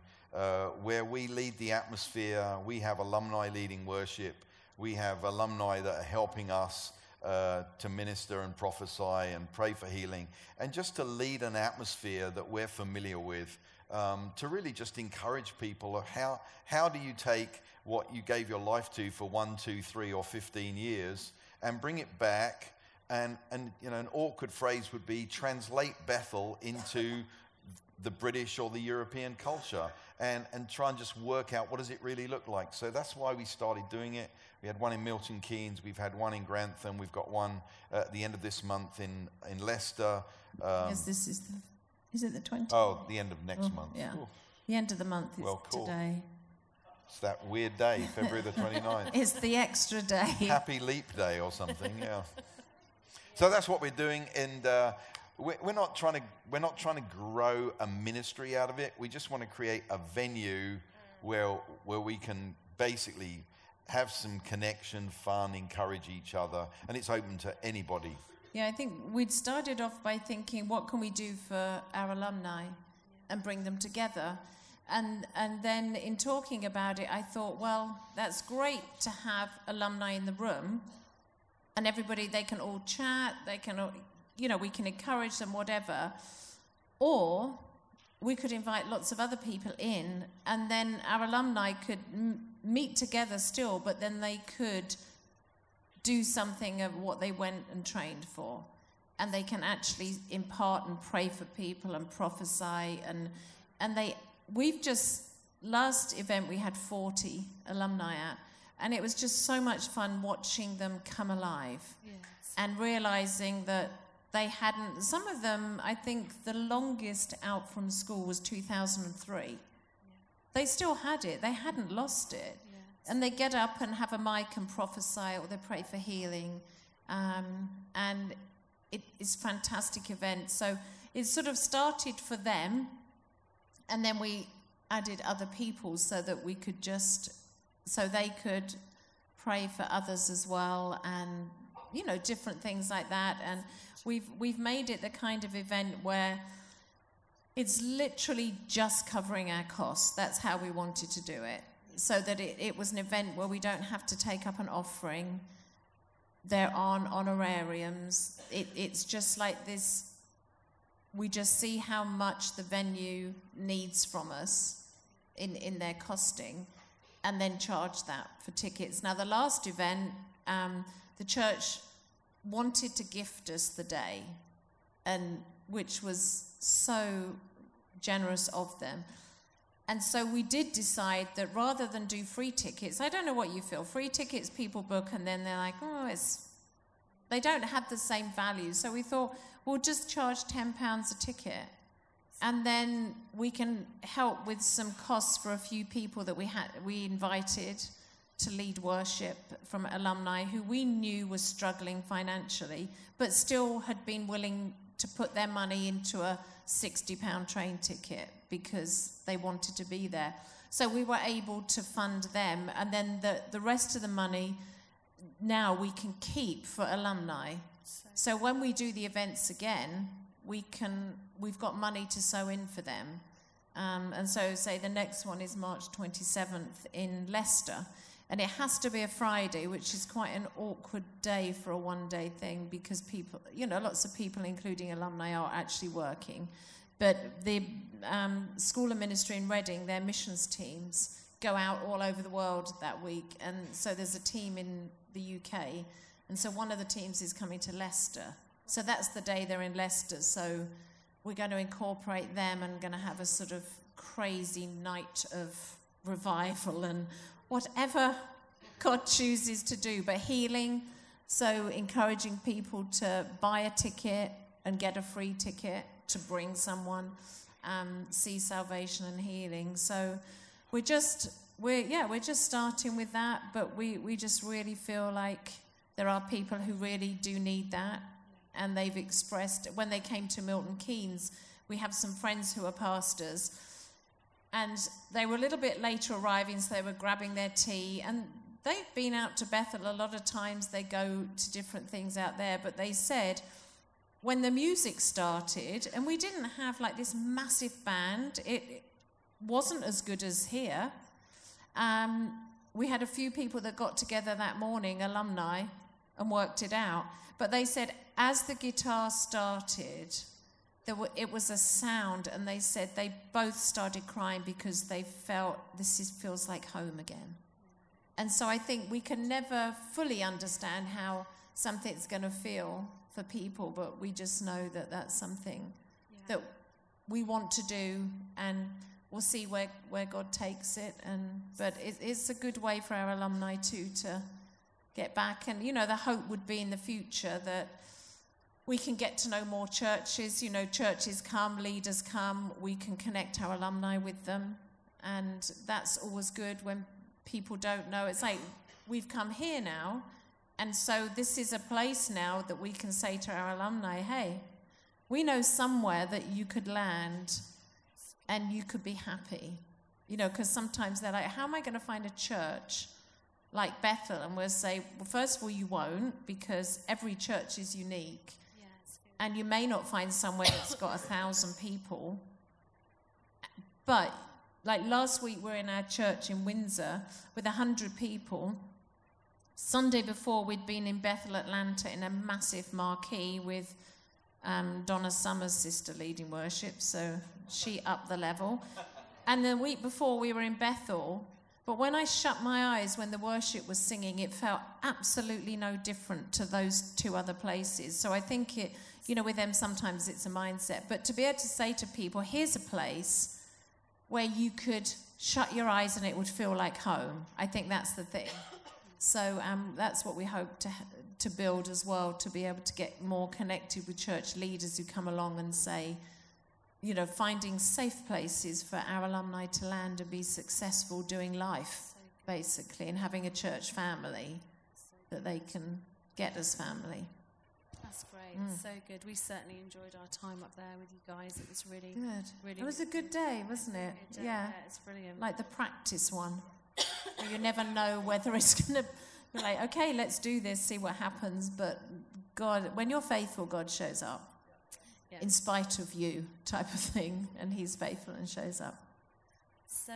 where we lead the atmosphere. We have alumni leading worship. We have alumni that are helping us to minister and prophesy and pray for healing, and just to lead an atmosphere that we're familiar with, to really just encourage people of how do you take what you gave your life to for 1, 2, 3, or 15 years and bring it back, and you know, an awkward phrase would be translate Bethel into the British or the European culture, and try and just work out what does it really look like. So that's why we started doing it. We had one in Milton Keynes, we've had one in Grantham, we've got one at the end of this month in Leicester. Yes, this is it the 20th? Oh, the end of next month. Yeah. Ooh. The end of the month is cool. Today. It's that weird day, February the 29th. It's the extra day. Happy Leap Day or something, yeah. So that's what we're doing, and we're not trying to grow a ministry out of it. We just want to create a venue where we can basically have some connection, fun, encourage each other, and it's open to anybody. Yeah, I think we'd started off by thinking, what can we do for our alumni and bring them together? And then in talking about it, I thought, well, that's great to have alumni in the room, and everybody, they can all chat, they can all, you know, we can encourage them, whatever. Or we could invite lots of other people in, and then our alumni could meet together still, but then they could do something of what they went and trained for. And they can actually impart and pray for people and prophesy. We've just, last event we had 40 alumni at, and it was just so much fun watching them come alive. Yes. And realizing that they hadn't, some of them, I think the longest out from school was 2003. Yeah. They still had it, they hadn't lost it. Yes. And they get up and have a mic and prophesy, or they pray for healing. And it's a fantastic event. So it sort of started for them, and then we added other people so that we could so they could pray for others as well, and you know, different things like that. And we've made it the kind of event where it's literally just covering our costs. That's how we wanted to do it, so that it was an event where we don't have to take up an offering. There aren't honorariums. It's just like this. We just see how much the venue needs from us in their costing, and then charge that for tickets. Now, the last event, the church wanted to gift us the day, and which was so generous of them. And so we did decide that rather than do free tickets, I don't know what you feel, free tickets people book and then they're like, oh, they don't have the same value. So we thought, we'll just charge £10 a ticket, and then we can help with some costs for a few people that we invited to lead worship from alumni who we knew was struggling financially, but still had been willing to put their money into a £60 train ticket because they wanted to be there. So we were able to fund them, and then the rest of the money now we can keep for alumni. So when we do the events again, we've got money to sow in for them. And so say the next one is March 27th in Leicester. And it has to be a Friday, which is quite an awkward day for a one-day thing because people, lots of people, including alumni, are actually working. But the School of Ministry in Reading, their missions teams, go out all over the world that week. And so there's a team in the UK. And so one of the teams is coming to Leicester. So that's the day they're in Leicester. So we're going to incorporate them and going to have a sort of crazy night of revival and whatever God chooses to do, but healing, so encouraging people to buy a ticket and get a free ticket to bring someone, see salvation and healing. So we're just starting with that, but we just really feel like there are people who really do need that, and they've expressed, when they came to Milton Keynes, we have some friends who are pastors, and they were a little bit later arriving, so they were grabbing their tea. And they've been out to Bethel a lot of times. They go to different things out there. But they said when the music started, and we didn't have like this massive band. It wasn't as good as here. We had a few people that got together that morning, alumni, and worked it out. But they said as the guitar started, it was a sound, and they said they both started crying because they felt feels like home again. And so I think we can never fully understand how something's going to feel for people, but we just know that that's something that we want to do, and we'll see where God takes it. But it's a good way for our alumni too to get back. And, the hope would be in the future that we can get to know more churches. Churches come, leaders come, we can connect our alumni with them. And that's always good when people don't know. It's like, we've come here now, and so this is a place now that we can say to our alumni, hey, we know somewhere that you could land and you could be happy. Because sometimes they're like, how am I going to find a church like Bethel? And we'll say, well, first of all, you won't, because every church is unique. And you may not find somewhere that's got 1,000 people. But, like last week, we're in our church in Windsor with 100 people. Sunday before, we'd been in Bethel, Atlanta, in a massive marquee with Donna Summers' sister leading worship. So she upped the level. And the week before, we were in Bethel. But when I shut my eyes when the worship was singing, it felt absolutely no different to those two other places. So I think with them, sometimes it's a mindset. But to be able to say to people, here's a place where you could shut your eyes and it would feel like home. I think that's the thing. So that's what we hope to build as well, to be able to get more connected with church leaders who come along and say, finding safe places for our alumni to land and be successful doing life, basically, and having a church family that they can get as family. That's great. So good. We certainly enjoyed our time up there with you guys. It was really good. Really, it was a good day, wasn't it? Yeah, it's brilliant. Like the practice one. You never know whether it's going to be like, okay, let's do this, see what happens. But God, when you're faithful, God shows up. Yeah. In spite of you, type of thing, and he's faithful and shows up. So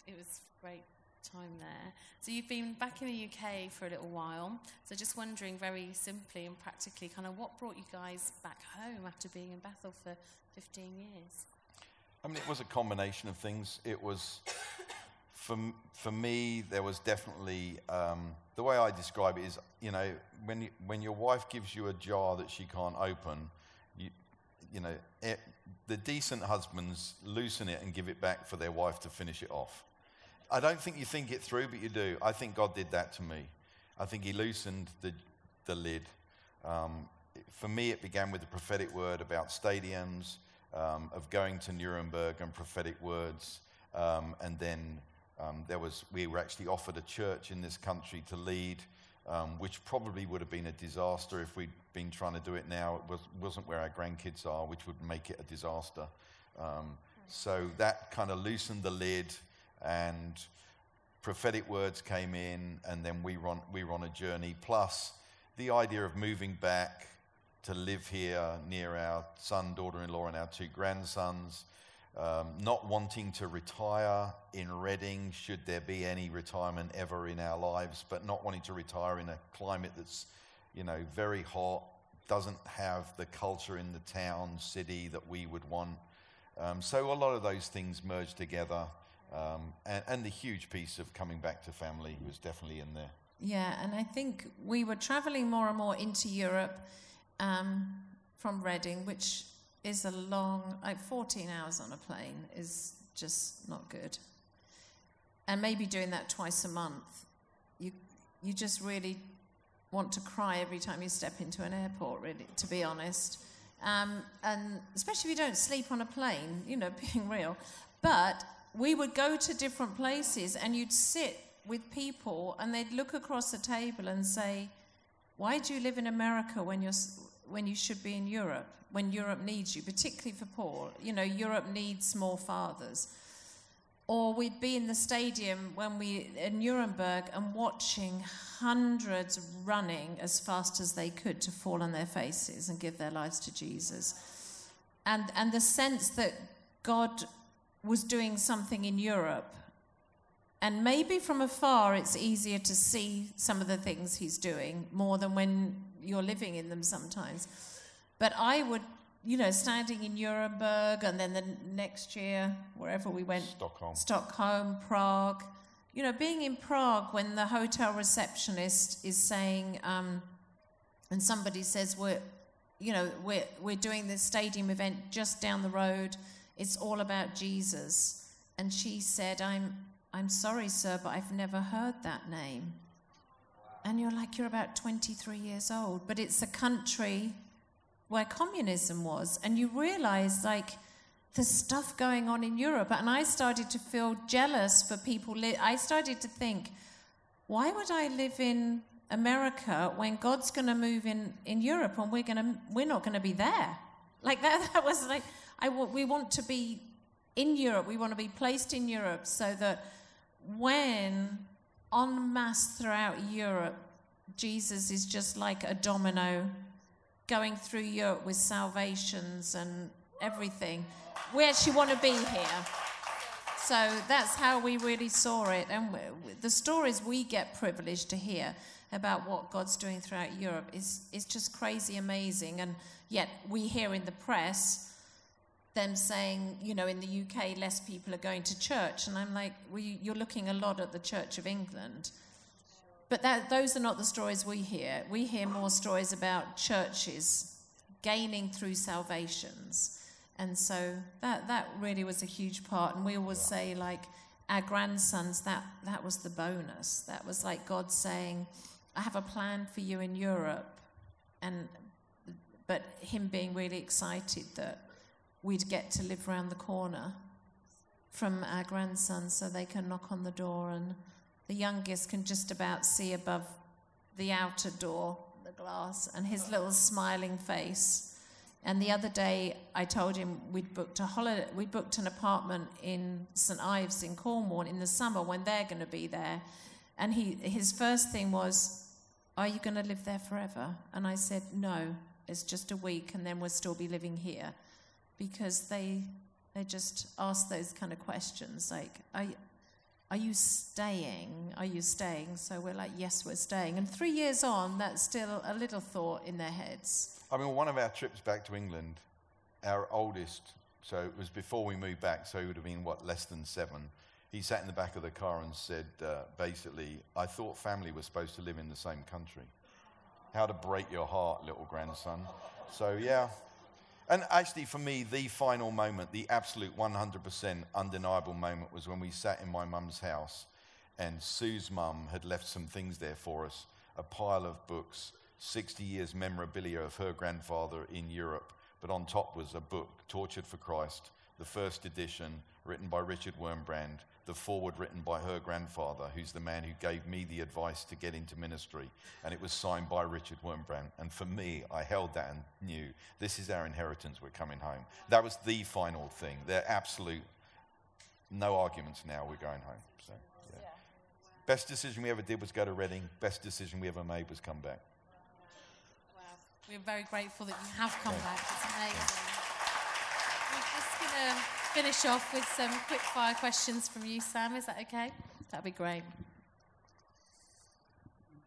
it was great time there. So you've been back in the UK for a little while. So just wondering very simply and practically, kind of what brought you guys back home after being in Bethel for 15 years? I mean, it was a combination of things. It was, for me, there was definitely, the way I describe it is, when your wife gives you a jar that she can't open, the decent husbands loosen it and give it back for their wife to finish it off. I don't think you think it through, but you do. I think God did that to me. I think he loosened the lid. For me, it began with the prophetic word about stadiums, of going to Nuremberg and prophetic words. And then we were actually offered a church in this country to lead, which probably would have been a disaster if we'd been trying to do it now. It wasn't where our grandkids are, which would make it a disaster. So that kind of loosened the lid, and prophetic words came in, and then we were on a journey. Plus, the idea of moving back to live here near our son, daughter-in-law, and our two grandsons. not wanting to retire in Reading, should there be any retirement ever in our lives, but not wanting to retire in a climate that's, very hot, doesn't have the culture in the town, city that we would want. So a lot of those things merged together, and the huge piece of coming back to family was definitely in there. Yeah, and I think we were travelling more and more into Europe from Reading, which is a long, 14 hours on a plane is just not good. And maybe doing that twice a month, you just really want to cry every time you step into an airport, really, to be honest. And especially if you don't sleep on a plane, being real. But we would go to different places and you'd sit with people and they'd look across the table and say, why do you live in America when you should be in Europe, when Europe needs you, particularly for Paul? Europe needs more fathers. Or we'd be in the stadium in Nuremberg and watching hundreds running as fast as they could to fall on their faces and give their lives to Jesus. And the sense that God was doing something in Europe. And maybe from afar it's easier to see some of the things he's doing more than when you're living in them sometimes. But I would, standing in Nuremberg, and then the next year, wherever we went, Stockholm, Prague, being in Prague when the hotel receptionist is saying, and somebody says, we're doing this stadium event just down the road, it's all about Jesus. And she said, I'm sorry, sir, but I've never heard that name. And you're about 23 years old, but it's a country where communism was. And you realize, there's stuff going on in Europe. And I started to feel jealous for people. I started to think, why would I live in America when God's going to move in Europe and we're not going to be there? That was we want to be in Europe. We want to be placed in Europe so that when en masse throughout Europe, Jesus is just like a domino going through Europe with salvations and everything. We actually want to be here. So that's how we really saw it. And the stories we get privileged to hear about what God's doing throughout Europe is just crazy amazing. And yet we hear in the press them saying, in the UK, less people are going to church. And I'm like, you're looking a lot at the Church of England. But those are not the stories we hear. We hear more stories about churches gaining through salvations. And so that really was a huge part. And we always say, our grandsons, that was the bonus. That was God saying, I have a plan for you in Europe. But him being really excited that we'd get to live around the corner from our grandsons so they can knock on the door, and the youngest can just about see above the outer door, the glass, and his little smiling face. And the other day I told him we'd booked an apartment in St Ives in Cornwall in the summer when they're going to be there. And his first thing was, are you going to live there forever? And I said, no, it's just a week and then we'll still be living here. Because they just ask those kind of questions, are you staying? Are you staying? So we're like, yes, we're staying. And 3 years on, that's still a little thought in their heads. One of our trips back to England, our oldest, so it was before we moved back, so he would have been, less than 7. He sat in the back of the car and said, basically, I thought family was supposed to live in the same country. How to break your heart, little grandson. So, yeah. And actually, for me, the final moment, the absolute 100% undeniable moment was when we sat in my mum's house and Sue's mum had left some things there for us, a pile of books, 60 years memorabilia of her grandfather in Europe, but on top was a book, Tortured for Christ, the first edition, written by Richard Wurmbrand, the foreword written by her grandfather, who's the man who gave me the advice to get into ministry, and it was signed by Richard Wurmbrand. And for me, I held that and knew, this is our inheritance, we're coming home. That was the final thing. They're absolute, no arguments now, we're going home. So, yeah. Best decision we ever did was go to Reading. Best decision we ever made was come back. Wow. We're very grateful that you have come back. It's amazing. We're just going to finish off with some quick fire questions from you, Sam. Is that okay? That'd be great.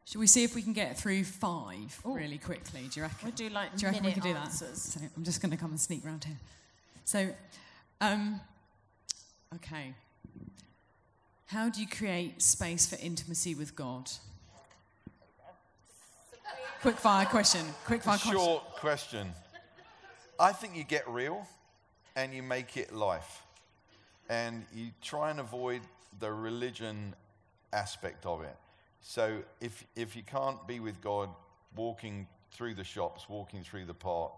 Should we see if we can get through 5 really quickly? Do you reckon? We'll do like do you reckon we minute can do answers. that? So I'm just going to come and sneak around here. So, okay. How do you create space for intimacy with God? Quick fire question. Short question. I think you get real and you make it life. And you try and avoid the religion aspect of it. So if you can't be with God walking through the shops, walking through the park,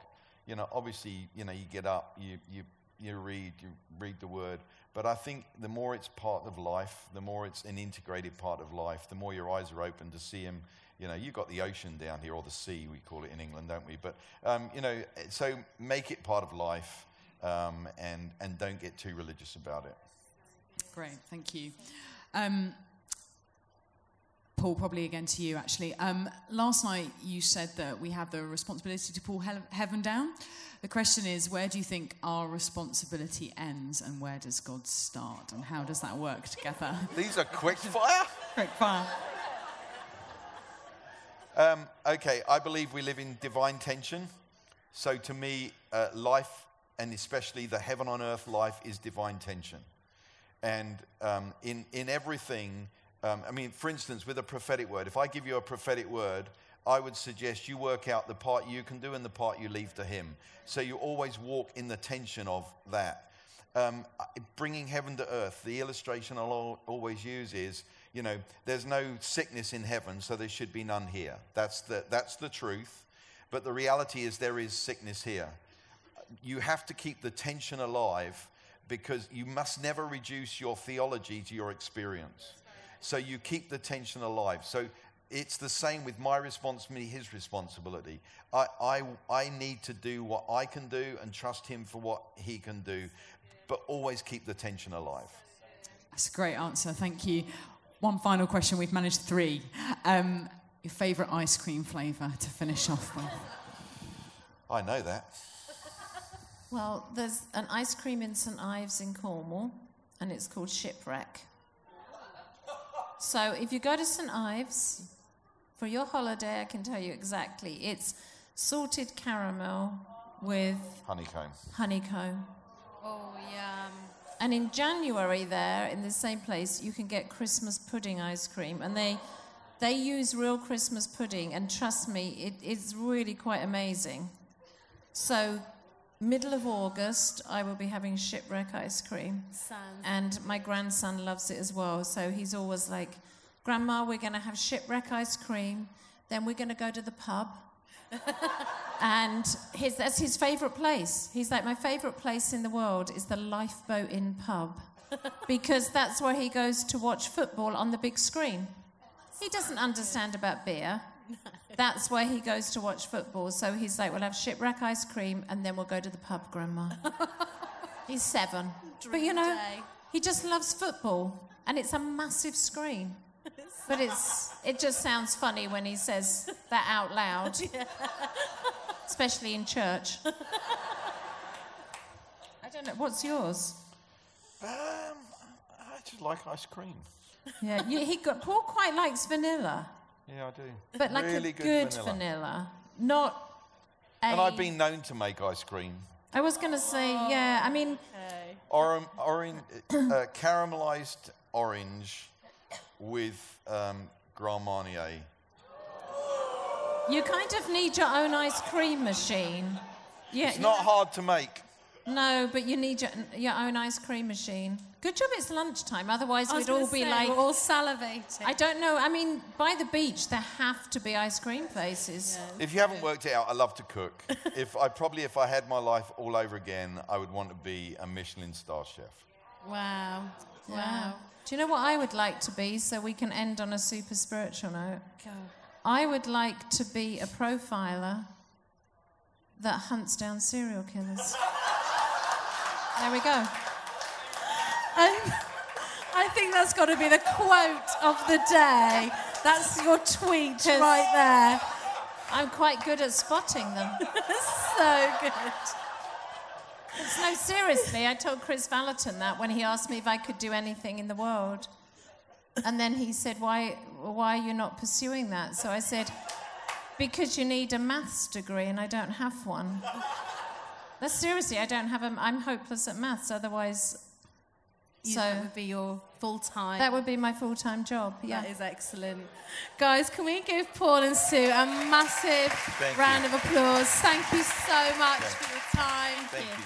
obviously, you get up, you read the word. But I think the more it's part of life, the more it's an integrated part of life, the more your eyes are open to see him. You've got the ocean down here, or the sea, we call it in England, don't we? But, so make it part of life, and don't get too religious about it. Great, thank you. Paul, probably again to you, actually. Last night you said that we have the responsibility to pull heaven down. The question is, where do you think our responsibility ends and where does God start? And how does that work together? These are quick fire? Quick fire. Okay, I believe we live in divine tension. So to me, life, and especially the heaven on earth life, is divine tension. And in everything, for instance, with a prophetic word, if I give you a prophetic word, I would suggest you work out the part you can do and the part you leave to him. So you always walk in the tension of that. Bringing heaven to earth, the illustration I'll always use is, there's no sickness in heaven, so there should be none here. That's the truth. But the reality is there is sickness here. You have to keep the tension alive because you must never reduce your theology to your experience. So you keep the tension alive. So it's the same with my responsibility, his responsibility. I need to do what I can do and trust him for what he can do, but always keep the tension alive. That's a great answer, thank you. One final question, we've managed 3. Your favourite ice cream flavour to finish off with? I know that. Well, there's an ice cream in St Ives in Cornwall, and it's called Shipwreck. So if you go to St Ives for your holiday, I can tell you exactly. It's salted caramel with honeycomb. Oh, yum. And in January there, in the same place, you can get Christmas pudding ice cream. And they use real Christmas pudding, and trust me, it's really quite amazing. So middle of August, I will be having Shipwreck ice cream. And my grandson loves it as well. So he's always like, Grandma, we're going to have Shipwreck ice cream. Then we're going to go to the pub. And that's his favourite place. He's like, my favourite place in the world is the Lifeboat Inn pub. Because that's where he goes to watch football on the big screen. He doesn't understand about beer. That's where he goes to watch football. So he's like, we'll have Shipwreck ice cream and then we'll go to the pub, Grandma. He's 7. But he just loves football. And it's a massive screen. But it just sounds funny when he says that out loud. Yeah. Especially in church. I don't know. What's yours? I just like ice cream. Yeah, Paul quite likes vanilla. Yeah, I do. But like really a good vanilla. Not And I've been known to make ice cream. I was going to say, yeah, I mean... Caramelized orange with Grand Marnier. You kind of need your own ice cream machine. Yeah, it's not hard to make. No, but you need your own ice cream machine. Good job it's lunchtime, otherwise we'd all be like... We're all salivating. I don't know, I mean, by the beach there have to be ice cream places. Yes. If you haven't worked it out, I love to cook. If I had my life all over again, I would want to be a Michelin star chef. Wow. Yeah. Wow. Do you know what I would like to be, so we can end on a super spiritual note? Go. I would like to be a profiler that hunts down serial killers. There we go. I think that's got to be the quote of the day. That's your tweet right there. I'm quite good at spotting them. So good. No, seriously, I told Chris Valentin that when he asked me if I could do anything in the world. And then he said, why are you not pursuing that? So I said, because you need a maths degree and I don't have one. No, seriously, I don't have I'm hopeless at maths, otherwise... That would be your full-time... That would be my full-time job, yeah. That is excellent. Guys, can we give Paul and Sue a massive round of applause? Thank you so much for your time. Thank you.